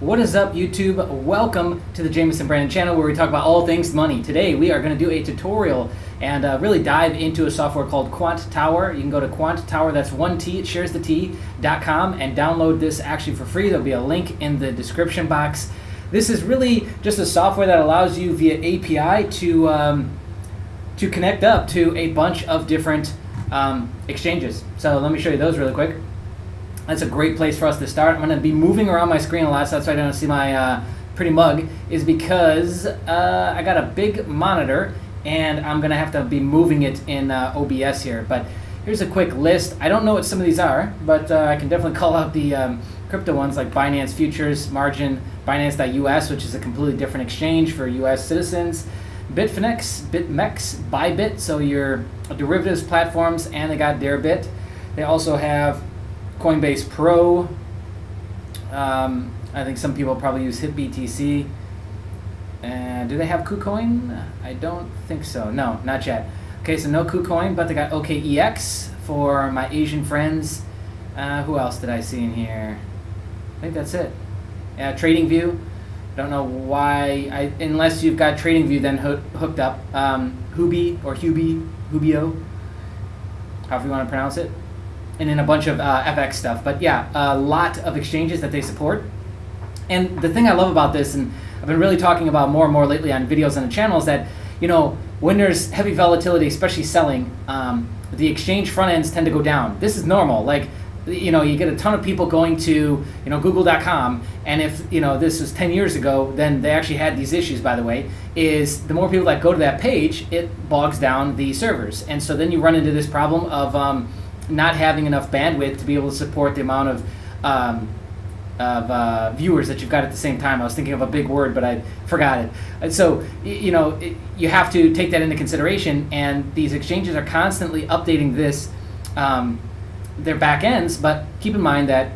What is up, YouTube? Welcome to the Jameson Brandon channel where we talk about all things money. Today we are going to do a tutorial and really dive into a software called Quant Tower. You can go to Quant Tower, that's one T, it shares the T.com, and download this actually for free. There'll be a link in the description box. This is really just a software that allows you via API to connect up to a bunch of different exchanges. So let me show you those really quick. That's a great place for us to start. I'm going to be moving around my screen a lot, so that's why I don't see my pretty mug, is because I got a big monitor and I'm going to have to be moving it in OBS here. But here's a quick list. I don't know what some of these are, but I can definitely call out the crypto ones like Binance Futures, Margin, Binance.us, which is a completely different exchange for US citizens, Bitfinex, BitMEX, Bybit, so your derivatives platforms, and they got Deribit. They also have Coinbase Pro. I think some people probably use HitBTC. And do they have KuCoin? I don't think so. No, not yet. Okay, so no KuCoin, but they got OKEX for my Asian friends. Who else did I see in here? I think that's it. Yeah, TradingView. Don't know why, unless you've got TradingView then hooked up. Huobi or Hubio, however you want to pronounce it. And then a bunch of FX stuff. But yeah, a lot of exchanges that they support. And the thing I love about this, and I've been really talking about more and more lately on videos on the channel, is that, you know, when there's heavy volatility, especially selling, the exchange front ends tend to go down. This is normal. Like, you know, you get a ton of people going to, you know, google.com, and if, you know, this was 10 years ago, then they actually had these issues, by the way, is the more people that go to that page, it bogs down the servers. And so then you run into this problem of not having enough bandwidth to be able to support the amount of viewers that you've got at the same time. I was thinking of a big word, but I forgot it. And so, you know, you have to take that into consideration, and these exchanges are constantly updating this, their back ends, but keep in mind that,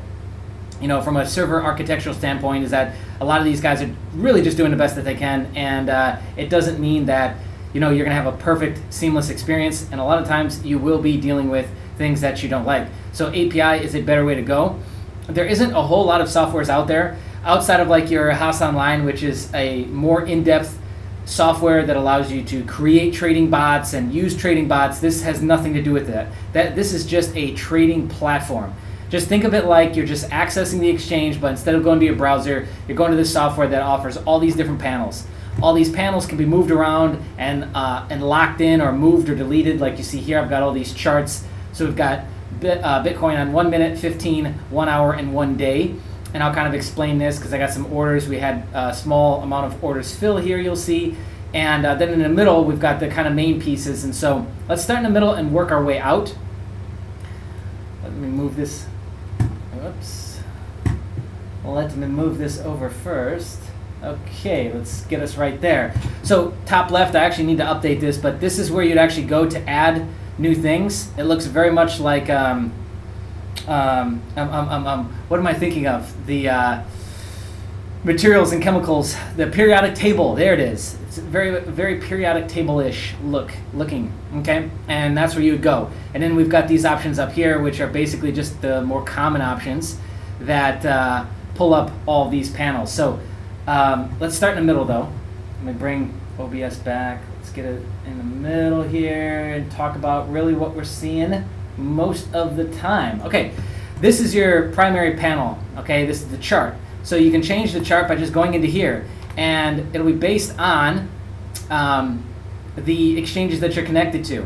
you know, from a server architectural standpoint, is that a lot of these guys are really just doing the best that they can, and it doesn't mean that, you know, you're going to have a perfect, seamless experience, and a lot of times you will be dealing with things that you don't like. So API is a better way to go. There isn't a whole lot of softwares out there outside of like your House Online, which is a more in-depth software that allows you to create trading bots and use trading bots. This has nothing to do with that. This is just a trading platform. Just think of it like you're just accessing the exchange, but instead of going to your browser, you're going to this software that offers all these different panels. All these panels can be moved around and locked in or moved or deleted. Like you see here, I've got all these charts. So we've got Bitcoin on 1 minute, 15, 1 hour, and 1 day. And I'll kind of explain this because I got some orders. We had a small amount of orders fill here, you'll see. And then in the middle, we've got the kind of main pieces. And so let's start in the middle and work our way out. Let me move this. Whoops. Let me move this over first. Okay, let's get us right there. So top left, I actually need to update this, but this is where you'd actually go to add new things. It looks very much like what am I thinking of? The materials and chemicals, the periodic table. There it is. It's very, very periodic table-ish looking. Okay, and that's where you would go. And then we've got these options up here, which are basically just the more common options that pull up all these panels. So let's start in the middle, though. Let me bring OBS back. Let's get it in the middle here and talk about really what we're seeing most of the time. Okay, this is your primary panel. Okay, this is the chart. So you can change the chart by just going into here, and it'll be based on the exchanges that you're connected to.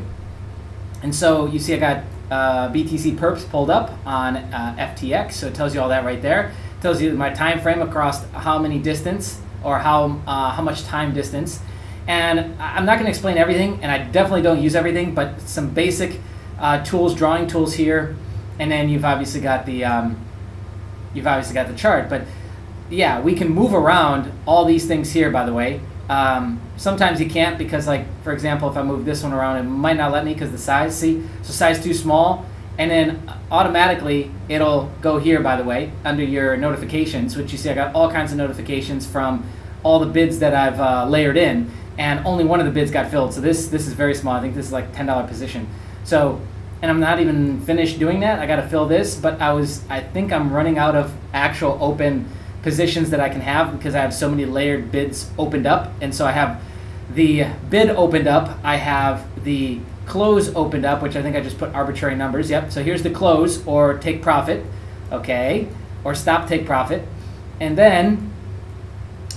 And so you see I got BTC Perps pulled up on FTX, so it tells you all that right there. It tells you my time frame across how many distance or how much time distance. And I'm not going to explain everything, and I definitely don't use everything, but some basic tools, drawing tools here, and then you've obviously got the chart. But yeah, we can move around all these things here, by the way. Sometimes you can't because, like, for example, if I move this one around, it might not let me because the size, see? So size too small, and then automatically it'll go here, by the way, under your notifications, which you see I got all kinds of notifications from all the bids that I've layered in, and only one of the bids got filled. So this is very small. I think this is like $10 position. So, and I'm not even finished doing that. I got to fill this, but I think I'm running out of actual open positions that I can have because I have so many layered bids opened up. And so I have the bid opened up, I have the close opened up, which I think I just put arbitrary numbers. Yep, so here's the close or take profit, okay, or stop take profit. And then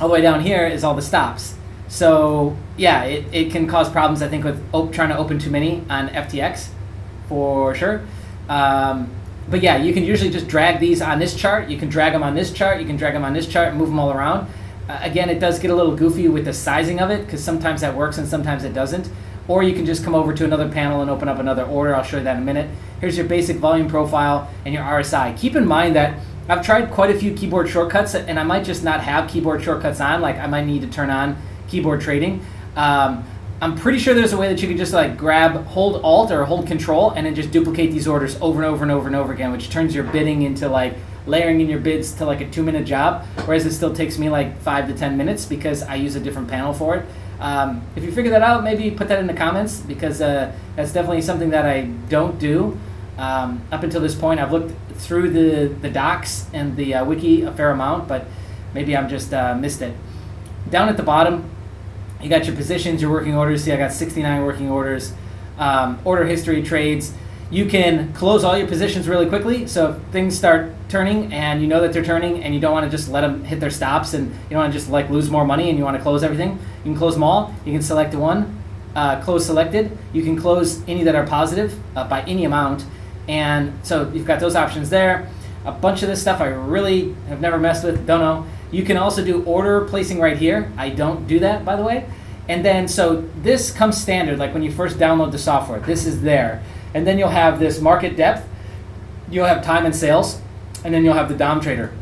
all the way down here is all the stops. So yeah, it can cause problems, I think, with trying to open too many on FTX, for sure. But yeah, you can usually just drag these on this chart. You can drag them on this chart. You can drag them on this chart and move them all around. Again, it does get a little goofy with the sizing of it because sometimes that works and sometimes it doesn't. Or you can just come over to another panel and open up another order. I'll show you that in a minute. Here's your basic volume profile and your RSI. Keep in mind that I've tried quite a few keyboard shortcuts, and I might just not have keyboard shortcuts on. Like I might need to turn on keyboard trading. I'm pretty sure there's a way that you can just like hold Alt or hold Control, and then just duplicate these orders over and over and over and over again, which turns your bidding into like layering in your bids to like a 2-minute job, whereas it still takes me like 5 to 10 minutes because I use a different panel for it. If you figure that out, maybe put that in the comments because that's definitely something that I don't do. Up until this point, I've looked through the docs and the wiki a fair amount, but maybe I'm just missed it. Down at the bottom, you got your positions, your working orders. See, I got 69 working orders. Order history, trades. You can close all your positions really quickly. So if things start turning and you know that they're turning and you don't want to just let them hit their stops and you don't want to just like lose more money and you want to close everything, you can close them all. You can select one, close selected. You can close any that are positive by any amount. And so you've got those options there. A bunch of this stuff I really have never messed with, don't know. You can also do order placing right here. I don't do that, by the way. And then, so this comes standard, like when you first download the software, this is there. And then you'll have this market depth, you'll have time and sales, and then you'll have the DOM trader,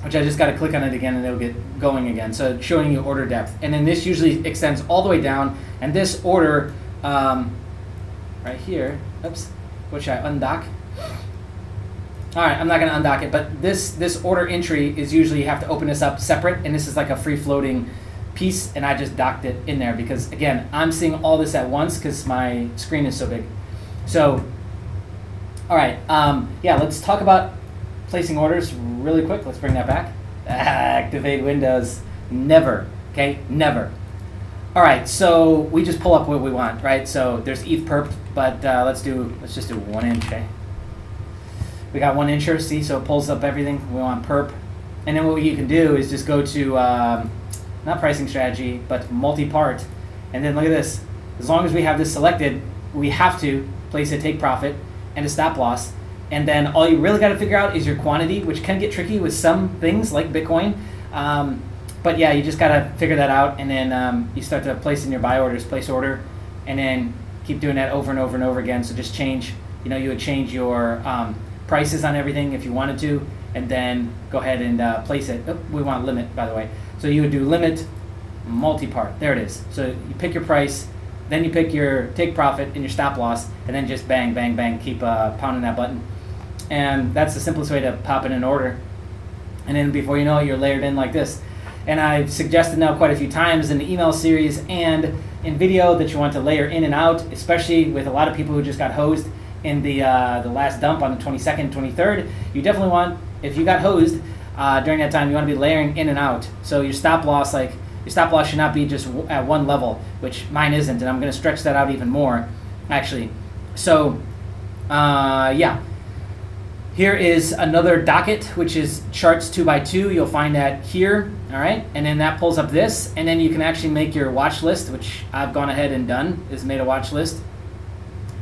which I just got to click on it again and it'll get going again. So it's showing you order depth. And then this usually extends all the way down. And this order right here, oops, what should I undock? All right, I'm not going to undock it, but this order entry is usually you have to open this up separate, and this is like a free-floating piece, and I just docked it in there because, again, I'm seeing all this at once because my screen is so big. So, all right, yeah, let's talk about placing orders really quick. Let's bring that back. Activate Windows. Never, okay? Never. All right, so we just pull up what we want, right? So there's ETH perp, but let's just do 1 inch, okay? We got 1 incher, see, so it pulls up everything. We want perp. And then what you can do is just go to, not pricing strategy, but multi-part. And then look at this. As long as we have this selected, we have to place a take profit and a stop loss. And then all you really got to figure out is your quantity, which can get tricky with some things like Bitcoin. But yeah, you just got to figure that out. And then you start to place in your buy orders, place order, and then keep doing that over and over and over again. So just change, you would change your prices on everything if you wanted to, and then go ahead and place it. Oh, we want limit, by the way. So you would do limit, multi-part. There it is. So you pick your price, then you pick your take profit and your stop loss, and then just bang, bang, bang, keep pounding that button. And that's the simplest way to pop in an order. And then before you know it, you're layered in like this. And I've suggested now quite a few times in the email series and in video that you want to layer in and out, especially with a lot of people who just got hosed in the last dump on the 22nd, 23rd. You definitely want, if you got hosed during that time, you want to be layering in and out. So your stop loss should not be just at one level, which mine isn't, and I'm going to stretch that out even more, actually. So, yeah. Here is another docket, which is charts 2x2. You'll find that here, all right? And then that pulls up this, and then you can actually make your watch list, which I've gone ahead and done, is made a watch list.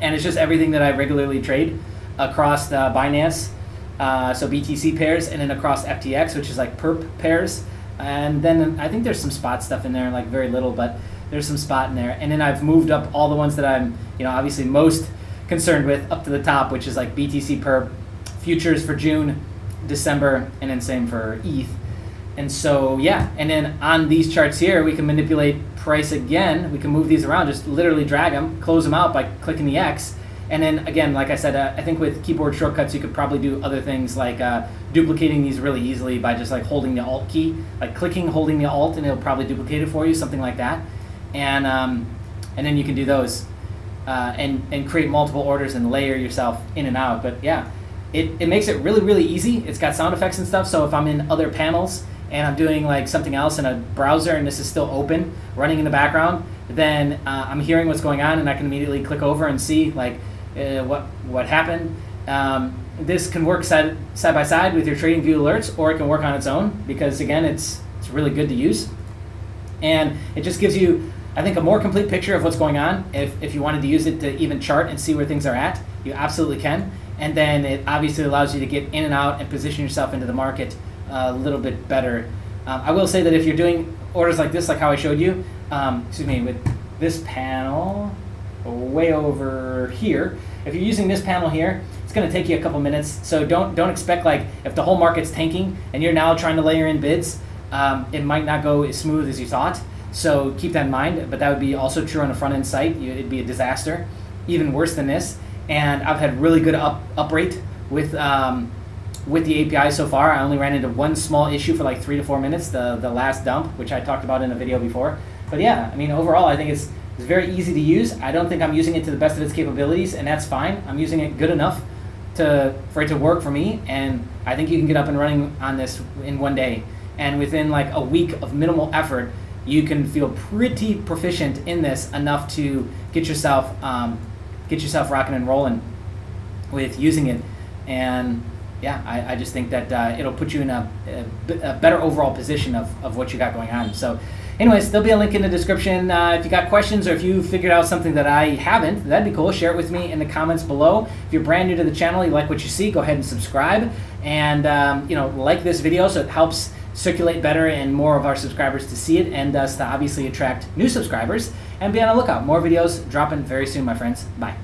And it's just everything that I regularly trade across the Binance, so BTC pairs, and then across FTX, which is like perp pairs. And then I think there's some spot stuff in there, like very little, but there's some spot in there. And then I've moved up all the ones that I'm, obviously most concerned with up to the top, which is like BTC perp, futures for June, December, and then same for ETH. And so, yeah, and then on these charts here, we can manipulate price again. We can move these around, just literally drag them, close them out by clicking the X. And then again, like I said, I think with keyboard shortcuts, you could probably do other things like duplicating these really easily by just like holding the Alt key, like clicking, holding the Alt, and it'll probably duplicate it for you, something like that. And then you can do those and create multiple orders and layer yourself in and out. But yeah, it makes it really, really easy. It's got sound effects and stuff, so if I'm in other panels and I'm doing like something else in a browser and this is still open, running in the background, then I'm hearing what's going on and I can immediately click over and see like what happened. This can work side by side with your TradingView alerts, or it can work on its own because again, it's really good to use. And it just gives you, I think, a more complete picture of what's going on. If you wanted to use it to even chart and see where things are at, you absolutely can. And then it obviously allows you to get in and out and position yourself into the market a little bit better. I will say that if you're doing orders like this, like how I showed you, with this panel way over here, if you're using this panel here, it's going to take you a couple minutes. So don't expect, like, if the whole market's tanking and you're now trying to layer in bids, it might not go as smooth as you thought. So keep that in mind. But that would be also true on a front end site. It'd be a disaster, even worse than this. And I've had really good up rate with the API so far. I only ran into one small issue for like 3 to 4 minutes, the last dump, which I talked about in a video before. But yeah, I mean, overall, I think it's very easy to use. I don't think I'm using it to the best of its capabilities, and that's fine. I'm using it good enough for it to work for me, and I think you can get up and running on this in one day. And within like a week of minimal effort, you can feel pretty proficient in this enough to get yourself rocking and rolling with using it. And yeah, I just think that it'll put you in a better overall position of what you got going on. So anyways, there'll be a link in the description. If you got questions or if you figured out something that I haven't, that'd be cool. Share it with me in the comments below. If you're brand new to the channel, you like what you see, go ahead and subscribe. And like this video so it helps circulate better and more of our subscribers to see it, and thus to obviously attract new subscribers. And be on the lookout. More videos dropping very soon, my friends. Bye.